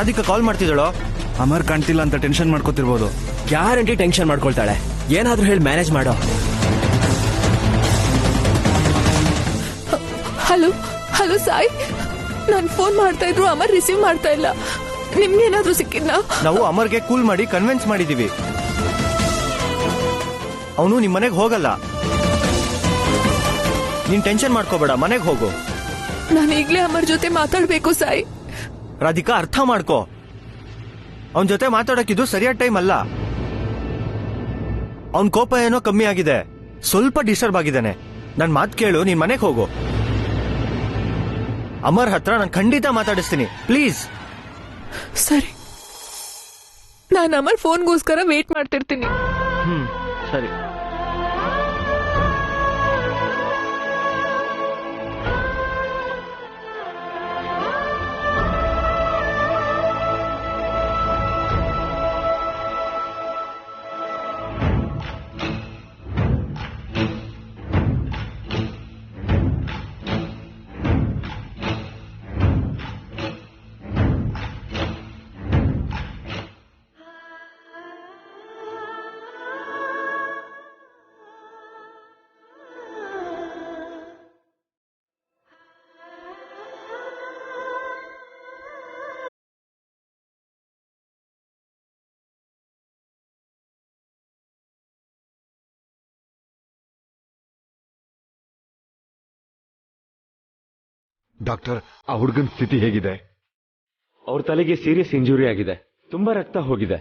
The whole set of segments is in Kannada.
ರಾಧಿಕಾ ಕಾಲ್ ಮಾಡ್ತಿದ್ದಾಳೋ? ಅಮರ್ ಕಾಣ್ತಿಲ್ಲ ಅಂತ ಟೆನ್ಷನ್ ಮಾಡ್ಕೋತಿರ್ಬೋದು. ಗ್ಯಾರಂಟಿ ಟೆನ್ಷನ್ ಮಾಡ್ಕೊಳ್ತಾಳೆ. ಏನಾದ್ರೂ ಹೇಳಿ ಮ್ಯಾನೇಜ್ ಮಾಡೋ. ಹಲೋ ಹಲೋ ಸಾಯ್, ನಾನು ಫೋನ್ ಮಾಡ್ತಾ ಇದ್ರು ಅಮರ್ ರಿಸೀವ್ ಮಾಡ್ತಾ ಇಲ್ಲ. ನಿಮ್ಗೇನಾದ್ರೂ ಸಿಕ್ಕಿದ್ನಾ? ನಾವು ಅಮರ್ಗೆ ಕೂಲ್ ಮಾಡಿ ಕನ್ವಿನ್ಸ್ ಮಾಡಿದೀವಿ. ಅವನು ನಿಮ್ ಮನೆಗೆ ಹೋಗಲ್ಲ. ನೀನ್ ಟೆನ್ಷನ್ ಮಾಡ್ಕೋಬೇಡ, ಮನೆಗೆ ಹೋಗು. ನಾನು ಈಗ್ಲೇ ಅಮರ್ ಜೊತೆ ಮಾತಾಡ್ಬೇಕು ಸಾಯ್. ರಾಧಿಕಾ ಅರ್ಥ ಮಾಡ್ಕೋ, ಅವನ್ ಜೊತೆ ಮಾತಾಡಕ್ಕಿದು ಸರಿಯಾದ ಟೈಮ್ ಅಲ್ಲ. ಅವನ್ ಕೋಪ ಏನೋ ಕಮ್ಮಿ ಆಗಿದೆ, ಸ್ವಲ್ಪ ಡಿಸ್ಟರ್ಬ್ ಆಗಿದ್ದಾನೆ. ನನ್ ಮಾತ್ ಕೇಳು, ನೀನ್ ಮನೆಗೆ ಹೋಗು. ಅಮರ್ ಹತ್ರ ನಾನು ಖಂಡಿತ ಮಾತಾಡಿಸ್ತೀನಿ, ಪ್ಲೀಸ್. ಸರಿ, ನಾನು ಅಮರ್ ಫೋನ್ಗೋಸ್ಕರ ವೇಟ್ ಮಾಡ್ತಿರ್ತೀನಿ. ಸರಿ. ಡಾಕ್ಟರ್, ಆ ಹುಡುಗನ ಸ್ಥಿತಿ ಹೇಗಿದೆ? ಅವ್ರ ತಲೆಗೆ ಸೀರಿಯಸ್ ಇಂಜುರಿ ಆಗಿದೆ, ತುಂಬಾ ರಕ್ತ ಹೋಗಿದೆ,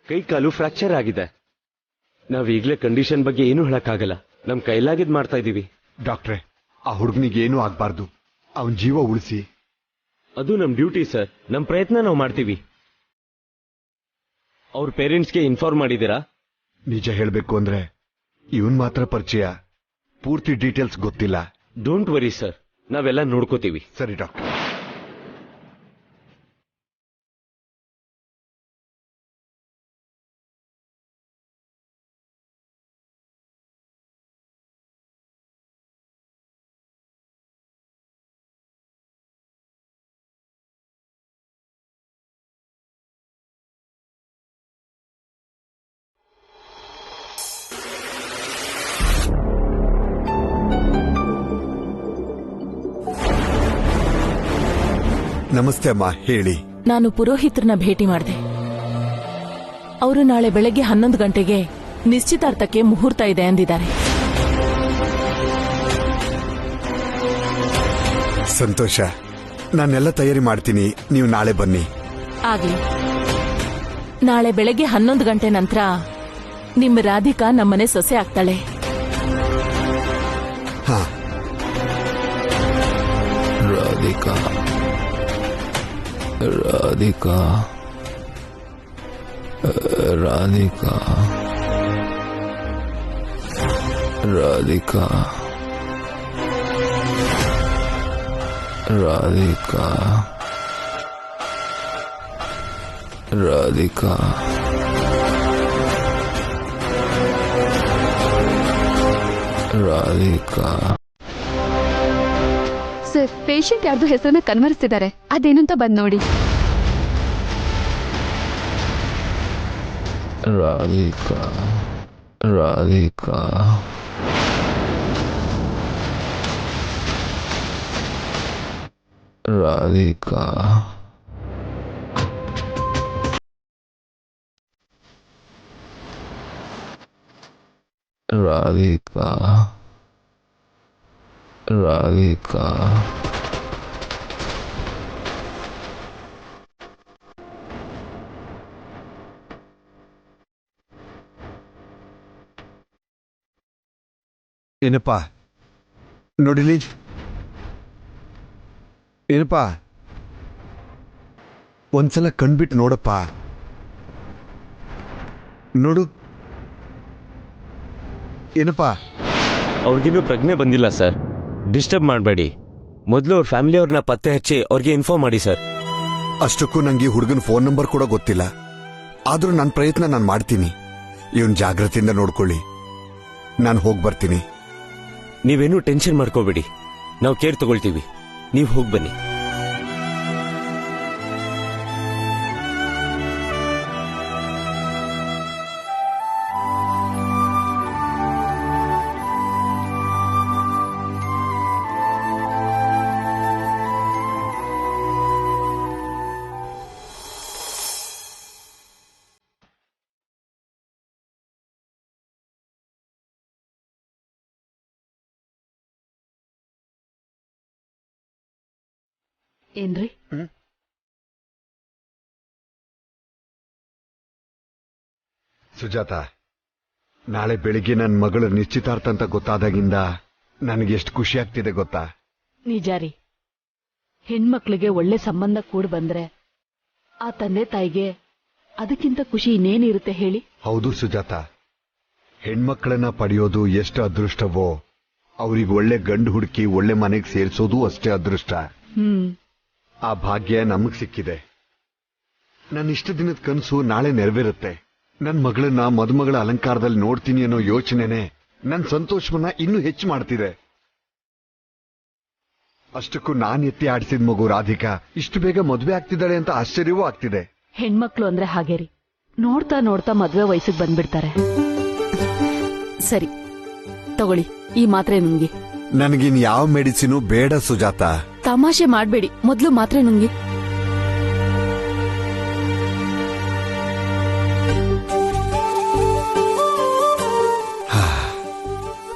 ಕೈ ಕಾಲು ಫ್ರಾಕ್ಚರ್ ಆಗಿದೆ. ನಾವ್ ಈಗಲೇ ಕಂಡೀಷನ್ ಬಗ್ಗೆ ಏನೂ ಹೇಳಕ್ಕಾಗಲ್ಲ, ನಮ್ ಕೈಲಾಗಿದ್ ಮಾಡ್ತಾ ಇದೀವಿ. ಡಾಕ್ಟ್ರೆ, ಆ ಹುಡುಗನಿಗೆ ಏನೂ ಆಗ್ಬಾರ್ದು, ಅವನ್ ಜೀವ ಉಳಿಸಿ. ಅದು ನಮ್ ಡ್ಯೂಟಿ ಸರ್, ನಮ್ ಪ್ರಯತ್ನ ನಾವು ಮಾಡ್ತೀವಿ. ಅವ್ರ ಪೇರೆಂಟ್ಸ್ಗೆ ಇನ್ಫಾರ್ಮ್ ಮಾಡಿದೀರಾ? ನಿಜ ಹೇಳ್ಬೇಕು ಅಂದ್ರೆ ಇವನ್ ಮಾತ್ರ ಪರಿಚಯ, ಪೂರ್ತಿ ಡೀಟೇಲ್ಸ್ ಗೊತ್ತಿಲ್ಲ. ಡೋಂಟ್ ವರಿ ಸರ್, ನಾವೆಲ್ಲ ನೋಡ್ಕೋತೀವಿ. ಸರಿ ಡಾಕ್ಟರ್. ನಮಸ್ತೆ ಅಮ್ಮ, ಹೇಳಿ. ನಾನು ಪುರೋಹಿತ್ರನ ಭೇಟಿ ಮಾಡಿದೆ. ಅವರು ನಾಳೆ ಬೆಳಗ್ಗೆ 11 ಗಂಟೆಗೆ ನಿಶ್ಚಿತಾರ್ಥಕ್ಕೆ ಮುಹೂರ್ತ ಇದೆ ಅಂದಿದ್ದಾರೆ. ಸಂತೋಷ, ನಾನೆಲ್ಲ ತಯಾರಿ ಮಾಡ್ತೀನಿ, ನೀವು ನಾಳೆ ಬನ್ನಿ. ಆಗ್ಲಿ. ನಾಳೆ ಬೆಳಗ್ಗೆ 11 ಗಂಟೆ ನಂತರ ನಿಮ್ಮ ರಾಧಿಕಾ ನಮ್ಮನೆ ಸೊಸೆ ಆಗ್ತಾಳೆ. ಹಾ. ರಾಧಿಕಾ ರಾಧಿಕಾ ರಾಧಿಕಾ ರಾಧಿಕಾ ರಾಧಿಕಾ ರಾಧಿಕಾ ರಾಧಿಕಾ. ಸರ್, ಪೇಷಂಟ್ ಯಾರ್ದು ಹೆಸರನ್ನ ಕನ್ವರ್ಸ್ತಿದ್ದಾರೆ, ಅದೇನು ಅಂತ ಬಂದ್ ನೋಡಿ. ರಾಧಿಕಾ ರಾಧಿಕಾ ರಾಧಿಕಾ ರಾಧಿಕಾ ರಾಧಿಕಾ ಏನಪ್ಪಾ ನೋಡಿಲಿ, ಏನಪ್ಪಾ ಒಂದ್ಸಲ ಕಣ್ಬಿಟ್ಟು ನೋಡಪ್ಪ, ನೋಡು. ಏನಪ್ಪಾ? ಅವ್ರಿಗಿನ್ನೂ ಪ್ರಜ್ಞೆ ಬಂದಿಲ್ಲ ಸರ್, ಡಿಸ್ಟರ್ಬ್ ಮಾಡಬೇಡಿ. ಮೊದಲು ಅವ್ರ ಫ್ಯಾಮಿಲಿ ಅವ್ರನ್ನ ಪತ್ತೆ ಹಚ್ಚಿ ಅವ್ರಿಗೆ ಇನ್ಫಾರ್ಮ್ ಮಾಡಿ ಸರ್. ಅಷ್ಟಕ್ಕೂ ನಂಗೆ ಹುಡುಗನ ಫೋನ್ ನಂಬರ್ ಕೂಡ ಗೊತ್ತಿಲ್ಲ. ಆದ್ರೂ ನನ್ನ ಪ್ರಯತ್ನ ನಾನು ಮಾಡ್ತೀನಿ. ಇವನ್ ಜಾಗ್ರತೆಯಿಂದ ನೋಡ್ಕೊಳ್ಳಿ. ನಾನು ಹೋಗಿ ಬರ್ತೀನಿ. ನೀವೇನೂ ಟೆನ್ಷನ್ ಮಾಡ್ಕೋಬೇಡಿ, ನಾವು ಕೇರ್ ತಗೊಳ್ತೀವಿ. ನೀವು ಹೋಗಿ ಬನ್ನಿ. ಏನ್ರಿ? ಸುಜಾತ, ನಾಳೆ ಬೆಳಿಗ್ಗೆ ನನ್ನ ಮಗಳ ನಿಶ್ಚಿತಾರ್ಥ ಅಂತ ಗೊತ್ತಾದಾಗಿಂದ ನನಗೆ ಎಷ್ಟು ಖುಷಿ ಆಗ್ತಿದೆ ಗೊತ್ತಾ? ನಿಜ ರೀ. ಹೆಣ್ಮಕ್ಳಿಗೆ ಒಳ್ಳೆ ಸಂಬಂಧ ಕೂಡ ಬಂದ್ರೆ ಆ ತಂದೆ ತಾಯಿಗೆ ಅದಕ್ಕಿಂತ ಖುಷಿ ಇನ್ನೇನಿರುತ್ತೆ ಹೇಳಿ? ಹೌದು ಸುಜಾತ, ಹೆಣ್ಮಕ್ಳನ್ನ ಪಡೆಯೋದು ಎಷ್ಟು ಅದೃಷ್ಟವೋ ಅವ್ರಿಗೆ ಒಳ್ಳೆ ಗಂಡು ಹುಡುಕಿ ಒಳ್ಳೆ ಮನೆಗೆ ಸೇರಿಸೋದು ಅಷ್ಟೇ ಅದೃಷ್ಟ. ಆ ಭಾಗ್ಯ ನಮಗ್ ಸಿಕ್ಕಿದೆ. ನನ್ನ ಇಷ್ಟ ದಿನದ ಕನಸು ನಾಳೆ ನೆರವೇರುತ್ತೆ. ನನ್ ಮಗಳನ್ನ ಮದುಮಗಳ ಅಲಂಕಾರದಲ್ಲಿ ನೋಡ್ತೀನಿ ಅನ್ನೋ ಯೋಚನೆನೆ ನನ್ ಸಂತೋಷವನ್ನ ಇನ್ನೂ ಹೆಚ್ಚು ಮಾಡ್ತಿದೆ. ಅಷ್ಟಕ್ಕೂ ನಾನ್ ಎತ್ತಿ ಆಡಿಸಿದ ಮಗು ರಾಧಿಕಾ ಇಷ್ಟು ಬೇಗ ಮದುವೆ ಆಗ್ತಿದ್ದಾಳೆ ಅಂತ ಆಶ್ಚರ್ಯವೂ ಆಗ್ತಿದೆ. ಹೆಣ್ಮಕ್ಳು ಅಂದ್ರೆ ಹಾಗೆ ರೀ, ನೋಡ್ತಾ ನೋಡ್ತಾ ಮದ್ವೆ ವಯಸ್ಸಿಗೆ ಬಂದ್ಬಿಡ್ತಾರೆ. ಸರಿ ತಗೊಳ್ಳಿ, ಈ ಮಾತ್ರೆ ನುಂಗಿ. ನನಗಿನ್ ಯಾವ ಮೆಡಿಸಿನು ಬೇಡ ಸುಜಾತ. ತಮಾಷೆ ಮಾಡ್ಬೇಡಿ, ಮೊದ್ಲು ಮಾತ್ರೆ ನುಂಗಿ.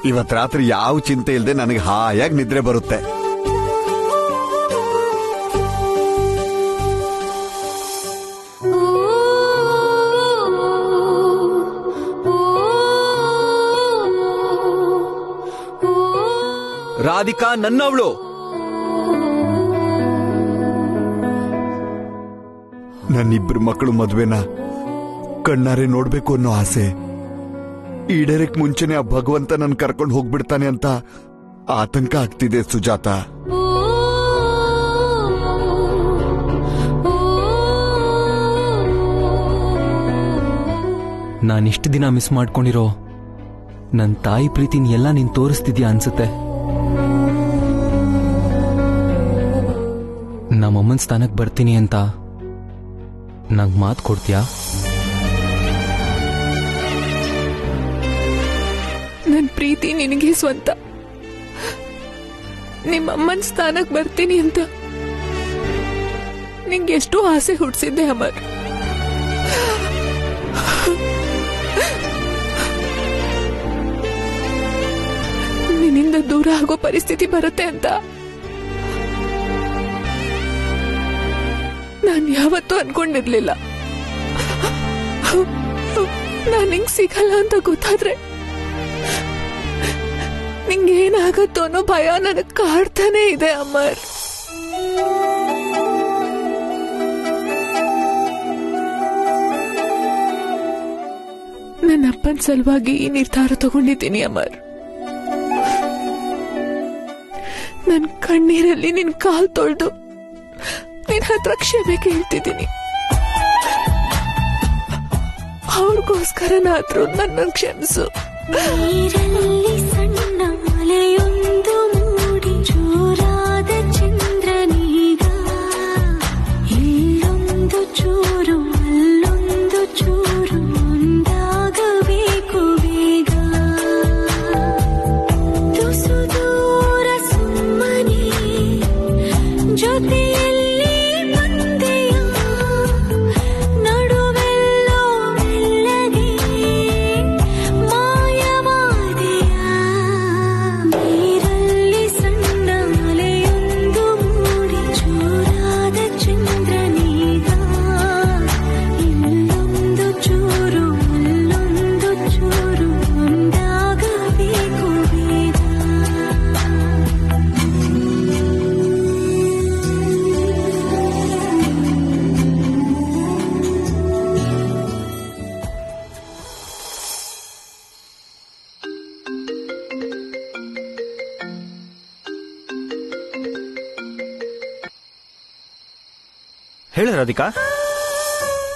ಇವತ್ ರಾತ್ರಿ ಯಾವ ಚಿಂತೆ ಇಲ್ಲದೆ ನನಗೆ ಹಾಯಾಗಿ ನಿದ್ರೆ ಬರುತ್ತೆ. ರಾಧಿಕಾ ನನ್ನವಳು. ನನ್ನಿಬ್ರು ಮಕ್ಕಳು ಮದ್ವೆನ ಕಣ್ಣಾರೆ ನೋಡ್ಬೇಕು ಅನ್ನೋ ಆಸೆ ಈಡೇರಕ್ ಮುಂಚೆನೆ ಆ ಭಗವಂತ ನನ್ ಕರ್ಕೊಂಡು ಹೋಗ್ಬಿಡ್ತಾನೆ ಅಂತ ಆತಂಕ ಆಗ್ತಿದೆ ಸುಜಾತ. ನಾನಿಷ್ಟು ದಿನ ಮಿಸ್ ಮಾಡ್ಕೊಂಡಿರೋ ನನ್ ತಾಯಿ ಪ್ರೀತಿನ ಎಲ್ಲ ನೀನ್ ತೋರಿಸ್ತಿದ್ಯಾ ಅನ್ಸುತ್ತೆ. ನಮ್ಮಮ್ಮನ ಸ್ಥಾನಕ್ಕೆ ಬರ್ತೀನಿ ಅಂತ ನಂಗ್ ಮಾತು ಕೊಡ್ತೀಯಾ? ನನ್ ಪ್ರೀತಿ ನಿನಗೆ ಸ್ವಂತ. ನಿಮ್ಮಮ್ಮನ ಸ್ಥಾನಕ್ಕೆ ಬರ್ತೀನಿ ಅಂತ ನಿಂಗೆ ಎಷ್ಟೋ ಆಸೆ ಹುಟ್ಟಿಸಿದ್ದೆ ಅಮರ್. ನಿನ್ನಿಂದ ದೂರ ಆಗೋ ಪರಿಸ್ಥಿತಿ ಬರುತ್ತೆ ಅಂತ ನಾನು ಯಾವತ್ತೂ ಅನ್ಕೊಂಡಿರ್ಲಿಲ್ಲ. ನಾನು ನಿಂಗೆ ಸಿಗಲ್ಲ ಅಂತ ಗೊತ್ತಾದ್ರೆ ನಿಂಗೇನಾಗತ್ತೋ ಅನ್ನೋ ಭಯ ನನಗೆ ಕಾಡ್ತಾನೆ ಇದೆ ಅಮರ್. ನನ್ನ ಅಪ್ಪನ ಸಲುವಾಗಿ ಈ ನಿರ್ಧಾರ ತಗೊಂಡಿದ್ದೀನಿ ಅಮರ್. ನನ್ನ ಕಣ್ಣೀರಲ್ಲಿ ನಿನ್ ಕಾಲ್ ತೊಳೆದು ನಿನ್ ಹತ್ರ ಕ್ಷಮೆ ಕೇಳ್ತಿದ್ದೀನಿ. ಅವ್ರಿಗೋಸ್ಕರನಾದ್ರೂ ನನ್ನ ಕ್ಷಮಿಸು. ಸಣ್ಣ ಮಲೆಯೊಂದು ಮೂಡಿ ಚೂರಾದ ಚಂದ್ರನೀಗ, ಇಲ್ಲೊಂದು ಚೂರು ಅಲ್ಲೊಂದು ಚೂರು ಒಂದಾಗಬೇಕು ಬೇಗ. ತುಸು ದೂರ ಸುಮ್ಮನೆ ಜೊತೆಯಲ್ಲಿ ಬಂದೆಯ, ನಡುವೆಲ್ಲೋ ಮೆಲ್ಲಗೆ ಮಾಯವಾದೆಯ. ನೀರಲ್ಲಿ ಸಣ್ಣ ಅಲೆಯೊಂದು ಮೂಡಿ ಚೂರಾದ ಚಂದ್ರನೀಗ, ಇಲ್ಲೊಂದು ಚೂರು ಅಲ್ಲೊಂದು ಚೂರು ಒಂದಾಗಬೇಕು ಬೇಗ. ಹೇಳ ರಾಧಿಕಾ.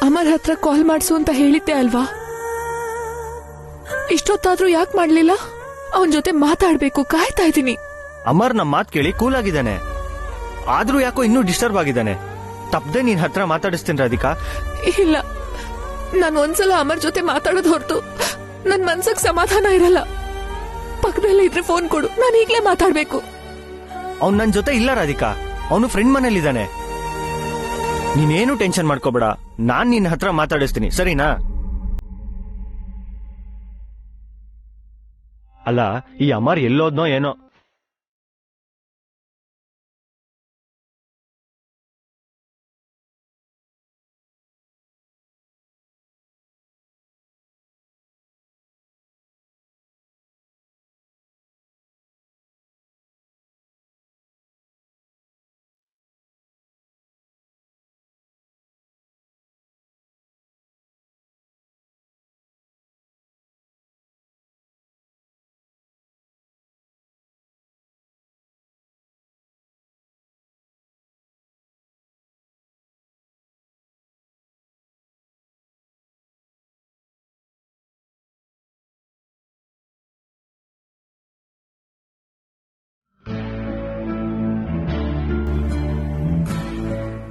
ಅಮರ್ ಹತ್ರ ಕಾಲ್ ಮಾಡ್ಸು ಅಂತ ಹೇಳಿದ್ದೆ ಅಲ್ವಾ? ಇಷ್ಟೊತ್ತಾದ್ರೂ ಯಾಕೆ ಮಾಡ್ಲಿಲ್ಲ? ಅವನ್ ಜೊತೆ ಮಾತಾಡ್ಬೇಕು, ಕಾಯ್ತಾ ಇದ್ದೀನಿ. ಅಮರ್ ನಮ್ಮ ಮಾತು ಕೇಳಿ ಕೂಲ್ ಆಗಿದ್ದಾನೆ, ಆದ್ರೂ ಯಾಕೋ ಇನ್ನೂ ಡಿಸ್ಟರ್ಬ್ ಆಗಿದ್ದಾನೆ. ತಪ್ಪದೆ ನೀನ್ ಹತ್ರ ಮಾತಾಡಿಸ್ತೀನಿ ರಾಧಿಕಾ. ಇಲ್ಲ, ನಾನು ಒಂದ್ಸಲ ಅಮರ್ ಜೊತೆ ಮಾತಾಡೋದು ಹೊರತು ನನ್ ಮನ್ಸಕ್ ಸಮಾಧಾನ ಇರಲ್ಲ. ಪಕ್ಕದಲ್ಲೇ ಇದ್ರೆ ಫೋನ್ ಕೊಡು, ನಾನು ಈಗ್ಲೇ ಮಾತಾಡ್ಬೇಕು. ಅವ್ನ್ ನನ್ ಜೊತೆ ಇಲ್ಲ ರಾಧಿಕಾ, ಅವನು ಫ್ರೆಂಡ್ ಮನೇಲಿದ್ದಾನೆ. ನೀನೇನು ಟೆನ್ಷನ್ ಮಾಡ್ಕೋಬೇಡ, ನಾನ್ ನಿನ್ನ ಹತ್ರ ಮಾತಾಡಿಸ್ತೀನಿ, ಸರಿನಾ? ಅಲ್ಲ, ಈ ಅಮರ್ ಎಲ್ಲೋದ್ನೋ ಏನೋ.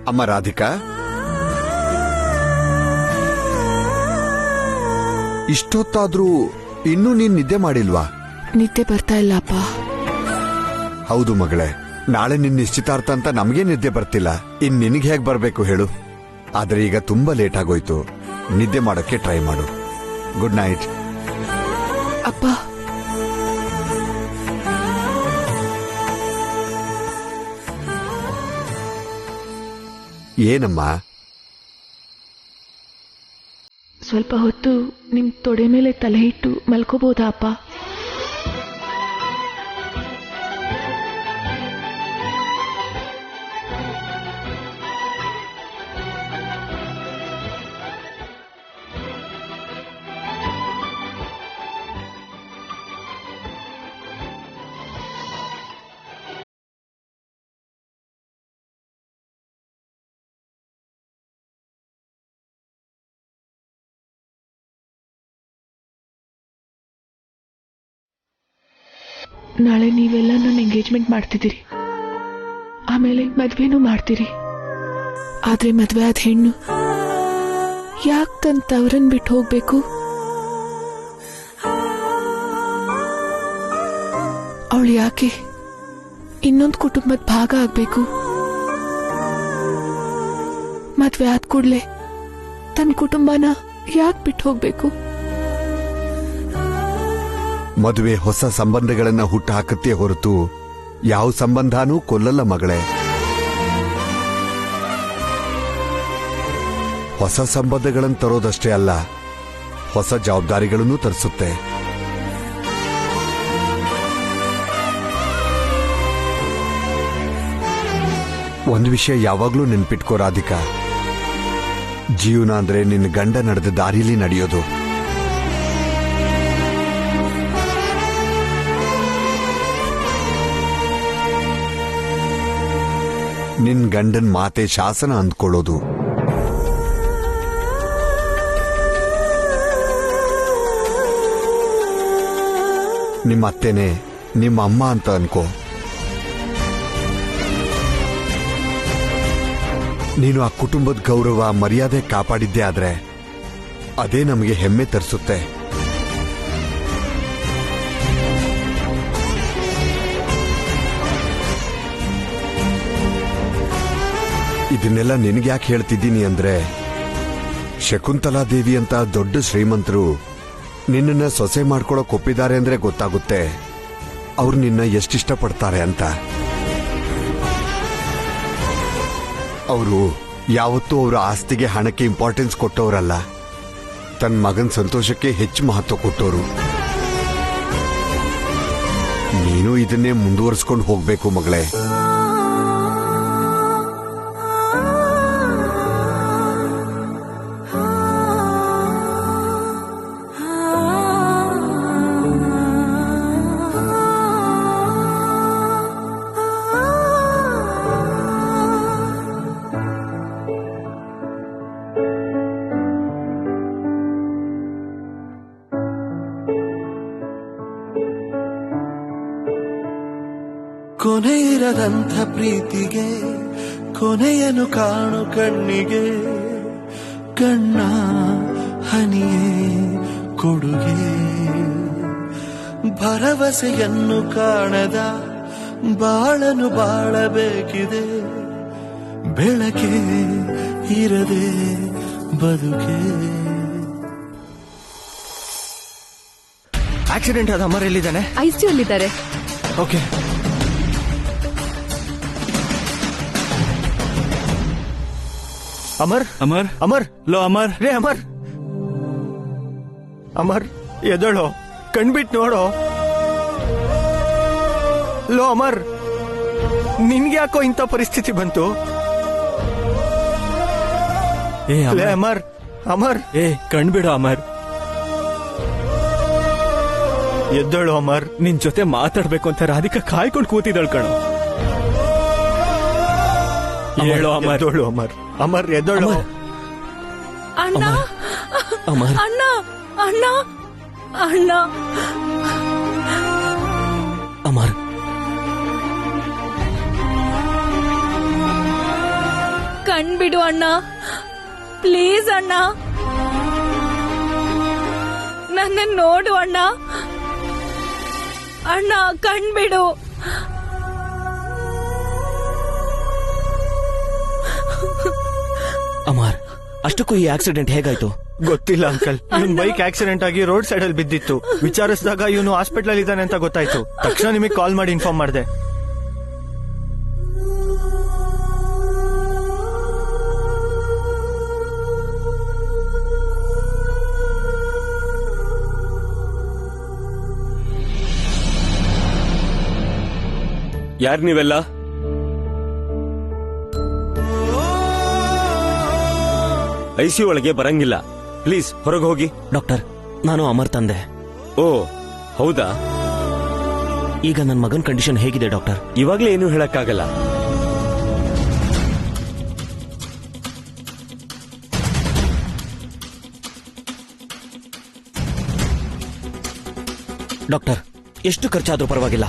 ಅಮ್ಮ ರಾಧಿಕಾ, ಇಷ್ಟೊತ್ತಾದ್ರೂ ಇನ್ನೂ ನೀನ್ ನಿದ್ದೆ ಮಾಡಿಲ್ವಾ? ನಿದ್ದೆ ಬರ್ತಾ ಇಲ್ಲ ಅಪ್ಪ. ಹೌದು ಮಗಳೇ, ನಾಳೆ ನಿನ್ ನಿಶ್ಚಿತಾರ್ಥ ಅಂತ ನಮ್ಗೆ ನಿದ್ದೆ ಬರ್ತಿಲ್ಲ. ಇನ್ ನಿನಗೆ ಹೇಗ್ ಬರ್ಬೇಕು ಹೇಳು? ಆದ್ರೆ ಈಗ ತುಂಬಾ ಲೇಟ್ ಆಗೋಯ್ತು. ನಿದ್ದೆ ಮಾಡೋಕೆ ಟ್ರೈ ಮಾಡು. Good night. ಅಪ್ಪ, ಏನಮ್ಮ? ಸ್ವಲ್ಪ ಹೊತ್ತು ನಿಮ್ ತೊಡೆ ಮೇಲೆ ತಲೆ ಇಟ್ಟು ಮಲ್ಕೋಬಹುದಾ ಅಪ್ಪ? ನಾಳೆ ನೀವೆಲ್ಲ ನನ್ನ ಎಂಗೇಜ್ಮೆಂಟ್ ಮಾಡ್ತಿದ್ದೀರಿ, ಆಮೇಲೆ ಮದ್ವೆನೂ ಮಾಡ್ತೀರಿ. ಆದ್ರೆ ಮದ್ವೆ ಆದ ಹೆಣ್ಣು ಯಾಕೆ ತನ್ನ ತವರನ್ ಬಿಟ್ಟು ಹೋಗ್ಬೇಕು? ಅವಳು ಯಾಕೆ ಇನ್ನೊಂದು ಕುಟುಂಬದ ಭಾಗ ಆಗ್ಬೇಕು? ಮದ್ವೆ ಆದ ಕೂಡ್ಲೆ ತನ್ನ ಕುಟುಂಬನ ಯಾಕೆ ಬಿಟ್ಟು ಹೋಗ್ಬೇಕು? ಮದುವೆ ಹೊಸ ಸಂಬಂಧಗಳನ್ನ ಹುಟ್ಟು ಹಾಕುತ್ತೆ ಹೊರತು ಯಾವ ಸಂಬಂಧನೂ ಕೊಲ್ಲಲ್ಲ ಮಗಳೇ. ಹೊಸ ಸಂಬಂಧಗಳನ್ನು ತರೋದಷ್ಟೇ ಅಲ್ಲ, ಹೊಸ ಜವಾಬ್ದಾರಿಗಳನ್ನು ತರಿಸುತ್ತೆ. ಒಂದು ವಿಷಯ ಯಾವಾಗ್ಲೂ ನೆನ್ಪಿಟ್ಕೋ ರಾಧಿಕಾ, ಜೀವನ ಅಂದ್ರೆ ನಿನ್ನ ಗಂಡ ನಡೆದ ದಾರಿಲಿ ನಡೆಯೋದು. ನಿನ್ ಗಂಡನ್ ಮಾತೆ ಶಾಸನ ಅಂದ್ಕೊಳ್ಳೋದು. ನಿಮ್ಮ ಅತ್ತೆನೆ ನಿಮ್ಮ ಅಮ್ಮ ಅಂತ ಅನ್ಕೋ. ನೀನು ಆ ಕುಟುಂಬದ ಗೌರವ ಮರ್ಯಾದೆ ಕಾಪಾಡಿದ್ದೇ ಆದ್ರೆ ಅದೇ ನಮಗೆ ಹೆಮ್ಮೆ ತರಿಸುತ್ತೆ. ಇದನ್ನೆಲ್ಲ ನಿನಗೆ ಯಾಕೆ ಹೇಳ್ತಿದ್ದೀನಿ ಅಂದ್ರೆ, ಶಕುಂತಲಾ ದೇವಿ ಅಂತ ದೊಡ್ಡ ಶ್ರೀಮಂತರು ನಿನ್ನನ್ನ ಸೊಸೆ ಮಾಡ್ಕೊಳಕ್ ಒಪ್ಪಿದ್ದಾರೆ ಅಂದ್ರೆ ಗೊತ್ತಾಗುತ್ತೆ ಅವ್ರು ನಿನ್ನ ಎಷ್ಟಿಷ್ಟಪಡ್ತಾರೆ ಅಂತ. ಅವರು ಯಾವತ್ತೂ ಅವರ ಆಸ್ತಿಗೆ ಹಣಕ್ಕೆ ಇಂಪಾರ್ಟೆನ್ಸ್ ಕೊಟ್ಟವರಲ್ಲ, ತನ್ನ ಮಗನ ಸಂತೋಷಕ್ಕೆ ಹೆಚ್ಚು ಮಹತ್ವ ಕೊಟ್ಟವರು. ನೀನು ಇದನ್ನೇ ಮುಂದುವರಿಸ್ಕೊಂಡು ಹೋಗ್ಬೇಕು ಮಗಳೇ. ಕೊನೆಯಿರದಂಥ ಪ್ರೀತಿಗೆ ಕೊನೆಯನ್ನು ಕಾಣು ಕಣ್ಣಿಗೆ, ಕಣ್ಣ ಹನಿಯೇ ಕೊಡುಗೆ. ಭರವಸೆಯನ್ನು ಕಾಣದ ಬಾಳನು ಬಾಳಬೇಕಿದೆ, ಬೆಳಕೆ ಇರದೆ ಬದುಕೆ. ಆಕ್ಸಿಡೆಂಟ್ ಆದ ಅಮರ್ ಎಲ್ಲಿದ್ದಾನೆ? ಐಸಿಯು ಅಲ್ಲಿದ್ದಾರೆ. ಓಕೆ. ಅಮರ್ ಅಮರ್ ಅಮರ್ ಲೋ ಅಮರ್ ರೇ ಅಮರ್ ಅಮರ್ ಎದಳೋ, ಕಣ್ಬಿಟ್ ನೋಡೋ. ಲೋ ಅಮರ್, ನಿನ್ಗೆ ಯಾಕೋ ಇಂಥ ಪರಿಸ್ಥಿತಿ ಬಂತು? ಏ ಅಮರ್ ಅಮರ್ ಏ ಕಣ್ಬಿಡು ಅಮರ್. ಎದ್ದಳು ಅಮರ್. ನಿನ್ ಜೊತೆ ಮಾತಾಡ್ಬೇಕು ಅಂತ ರಾಧಿಕಾ ಕಾಯ್ಕೊಂಡು ಕೂತಿದ್ದಳು ಕಣೋ. ಹೇಳು ಅಮರ್. ಎದ್ದಳು ಅಮರ್. ಅಮರ್ ಎದ್ದಳು. ಅಣ್ಣ ಅಮರ್ ಅಣ್ಣ ಅಣ್ಣ ಅಣ್ಣ ಅಮರ್ ಕಣ್ಬಿಡು ಅಣ್ಣ, ಪ್ಲೀಸ್ ಅಣ್ಣ, ನನ್ನ ನೋಡು ಅಣ್ಣ, ಅಣ್ಣ ಕಣ್ಬಿಡು. ಅಮರ್, ಅಷ್ಟಕ್ಕೂ ಈ ಆಕ್ಸಿಡೆಂಟ್ ಹೇಗಾಯ್ತು? ಗೊತ್ತಿಲ್ಲ ಅಂಕಲ್. ಇವನ್ ಬೈಕ್ ಆಕ್ಸಿಡೆಂಟ್ ಆಗಿ ರೋಡ್ ಸೈಡ್ ಅಲ್ಲಿ ಬಿದ್ದಿತ್ತು. ವಿಚಾರಿಸಿದಾಗ ಇವನು ಹಾಸ್ಪಿಟಲ್ ಅಲ್ಲಿ ಇದ್ದಾನೆ ಅಂತ ಗೊತ್ತಾಯ್ತು. ತಕ್ಷಣ ನಿಮಗೆ ಕಾಲ್ ಮಾಡಿ ಇನ್ಫಾರ್ಮ್ ಮಾಡಿದೆ. ಯಾರ್ ನೀವೆಲ್ಲ? ಐಸಿಯು ಒಳಗೆ ಬರಂಗಿಲ್ಲ, ಪ್ಲೀಸ್ ಹೊರಗೆ ಹೋಗಿ. ಡಾಕ್ಟರ್, ನಾನು ಅಮರ್ ತಂದೆ. ಓ ಹೌದಾ? ಈಗ ನನ್ನ ಮಗನ ಕಂಡೀಷನ್ ಹೇಗಿದೆ ಡಾಕ್ಟರ್? ಇವಾಗ್ಲೇ ಏನು ಹೇಳಕ್ಕಾಗಲ್ಲ. ಡಾಕ್ಟರ್, ಎಷ್ಟು ಖರ್ಚಾದ್ರೂ ಪರವಾಗಿಲ್ಲ,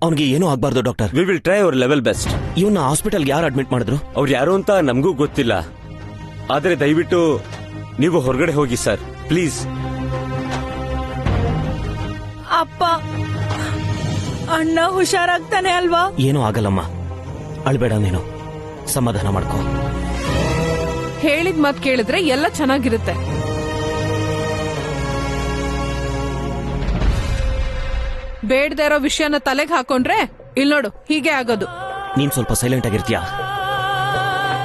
ಅವನಿಗೆ ಏನೂ ಆಗ್ಬಾರ್ದು doctor. We will try our level best. ಇವನ್ನ ಹಾಸ್ಪಿಟಲ್ಗೆ ಯಾರು ಅಡ್ಮಿಟ್ ಮಾಡಿದ್ರು? ಅವ್ರು ಯಾರು ಅಂತ ನಮಗೂ ಗೊತ್ತಿಲ್ಲ, ಆದರೆ ದಯವಿಟ್ಟು ನೀವು ಹೊರಗಡೆ ಹೋಗಿ ಸರ್, ಪ್ಲೀಸ್. ಅಪ್ಪ, ಅಣ್ಣ ಹುಷಾರಾಗ್ತಾನೆ ಅಲ್ವಾ? ಏನೂ ಆಗಲ್ಲಮ್ಮ, ಅಳ್ಬೇಡ ನೀನು, ಸಮಾಧಾನ ಮಾಡ್ಕೋ. ಹೇಳಿದ ಮಾತು ಕೇಳಿದ್ರೆ ಎಲ್ಲ ಚೆನ್ನಾಗಿರುತ್ತೆ. ಬೇಡದೇ ಇರೋ ವಿಷಯನ ತಲೆಗೆ ಹಾಕೊಂಡ್ರೆ ಇಲ್ಲಿ ನೋಡು ಹೀಗೆ ಆಗೋದು. ನೀನ್ ಸ್ವಲ್ಪ ಸೈಲೆಂಟ್ ಆಗಿರ್ತೀಯಾ?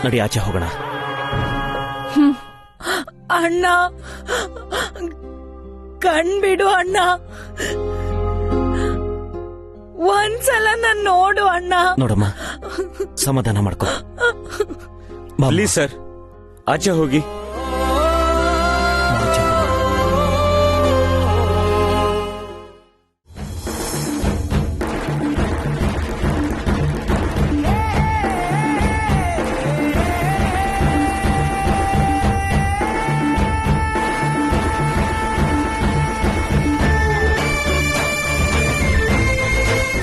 ನಡಿ ಆಚೆ ಹೋಗೋಣ. ಅಣ್ಣ ಕಣ್ಬಿಡು ಅಣ್ಣ, ಒಂದ್ಸಲ ನನ್ ನೋಡು ಅಣ್ಣ. ನೋಡಮ್ಮ, ಸಮಾಧಾನ ಮಾಡ್ಕೋ. ಪ್ಲೀಸ್ ಸರ್, ಆಚೆ ಹೋಗಿ.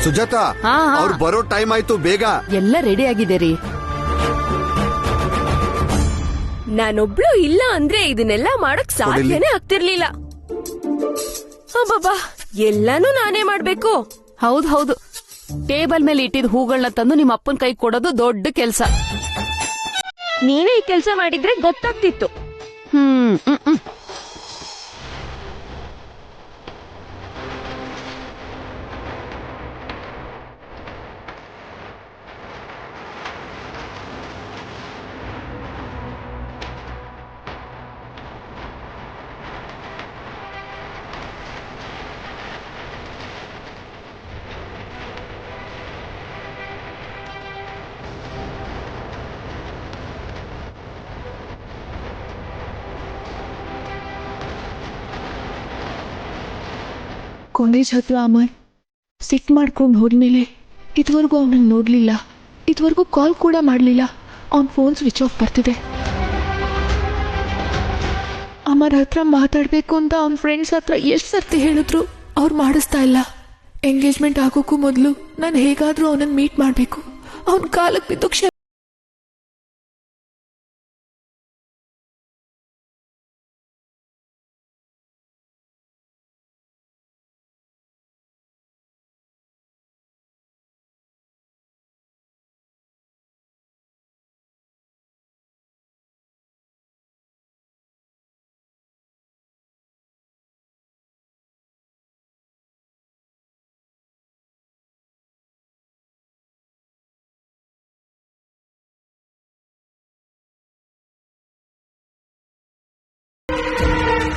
ಸುಜಾತ, ಅವ್ರು ಬರೋ ಟೈಮ್ ಆಯ್ತು, ಬೇಗ. ಎಲ್ಲ ರೆಡಿ ಆಗಿದೆ ರೀ. ನಾನೊಬ್ಳು ಇಲ್ಲ ಅಂದ್ರೆ ಇದನ್ನೆಲ್ಲ ಮಾಡಕ್ ಸಾಧ್ಯನೇ ಆಗ್ತಿರ್ಲಿಲ್ಲ. ಅಬ್ಬಬ್ಬಾ, ಎಲ್ಲಾನು ನಾನೇ ಮಾಡ್ಬೇಕು. ಹೌದು, ಟೇಬಲ್ ಮೇಲೆ ಇಟ್ಟಿದ್ ಹೂಗಳನ್ನ ತಂದು ನಿಮ್ಮ ಅಪ್ಪನ ಕೈ ಕೊಡೋದು ದೊಡ್ಡ ಕೆಲ್ಸ. ನೀನೇ ಈ ಕೆಲ್ಸ ಮಾಡಿದ್ರೆ ಗೊತ್ತಾಗ್ತಿತ್ತು. ಕಾಲೇಜ್ ಹತ್ರ ಅಮರ್ ಸಿಟ್ ಮಾಡ್ಕೊಂಡು ಹೋದ್ಮೇಲೆ ಇದುವರೆಗೂ ಅವನನ್ನು ನೋಡಲಿಲ್ಲ, ಇದುವರೆಗೂ ಕಾಲ್ ಕೂಡ ಮಾಡಲಿಲ್ಲ. ಅವನ ಫೋನ್ ಸ್ವಿಚ್ ಆಫ್ ಬರ್ತಿದೆ. ಅಮರ್ ಹತ್ರ ಮಾತಾಡಬೇಕು ಅಂತ ಅವನ ಫ್ರೆಂಡ್ಸ್ ಹತ್ರ ಎಷ್ಟು ಸರ್ತಿ ಹೇಳಿದ್ರು, ಅವ್ರು ಮಾಡಿಸ್ತಾ ಇಲ್ಲ. ಎಂಗೇಜ್ಮೆಂಟ್ ಆಗೋಕ್ಕೂ ಮೊದಲು ನಾನು ಹೇಗಾದರೂ ಅವನನ್ನು ಮೀಟ್ ಮಾಡಬೇಕು. ಅವನ ಕಾಲಕ್ಕೆ ಬಿದ್ದು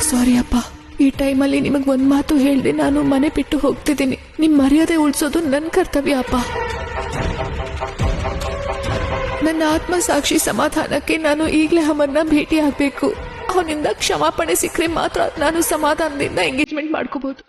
ಸಾರಿ ಅಪ್ಪ, ಈ ಟೈಮಲ್ಲಿ ನಿಮಗೆ ಒಂದು ಮಾತು ಹೇಳಿದೆ ನಾನು ಮನೆ ಬಿಟ್ಟು ಹೋಗ್ತಿದ್ದೀನಿ. ನಿಮ್ಮ ಮರ್ಯಾದೆ ಉಳಿಸೋದು ನನ್ನ ಕರ್ತವ್ಯ ಅಪ್ಪ. ನನ್ನ ಆತ್ಮಸಾಕ್ಷಿ ಸಮಾಧಾನಕ್ಕೆ ನಾನು ಈಗಲೇ ಅಮರ್ನ ಭೇಟಿ ಆಗಬೇಕು. ಅವನಿಂದ ಕ್ಷಮಾಪಣೆ ಸಿಕ್ಕರೆ ಮಾತ್ರ ನಾನು ಸಮಾಧಾನದಿಂದ ಎಂಗೇಜ್ಮೆಂಟ್ ಮಾಡ್ಕೋಬಹುದು.